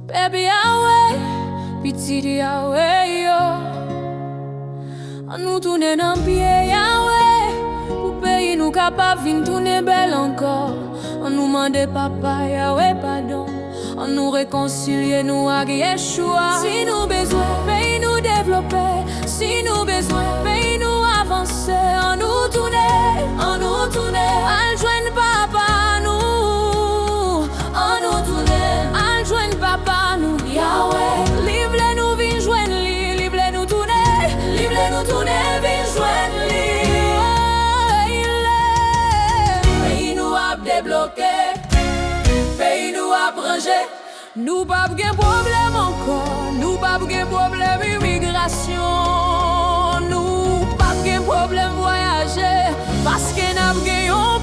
Baby Yahweh, petit Yahweh yo. Nous tourner dans pied Yahweh, pour pays nous capable vinn tourner belle encore. On nous demande papa Yahweh pardon, on nous réconcilier nous avec Yeshua. Si nous besoin pays nous développer, si nous besoin pays nous avancer, on nous tourner, al joindre papa nous, on nous tourner, al joindre papa nous. Yahweh, livre nous vinn joindre li, livre nous tourner, vinn joindre li. Pays nous a débloqué, pays nous a branché. Nous pas de problème encore, nous pas de problème immigration, nous pas de problème voyager, parce que nous avons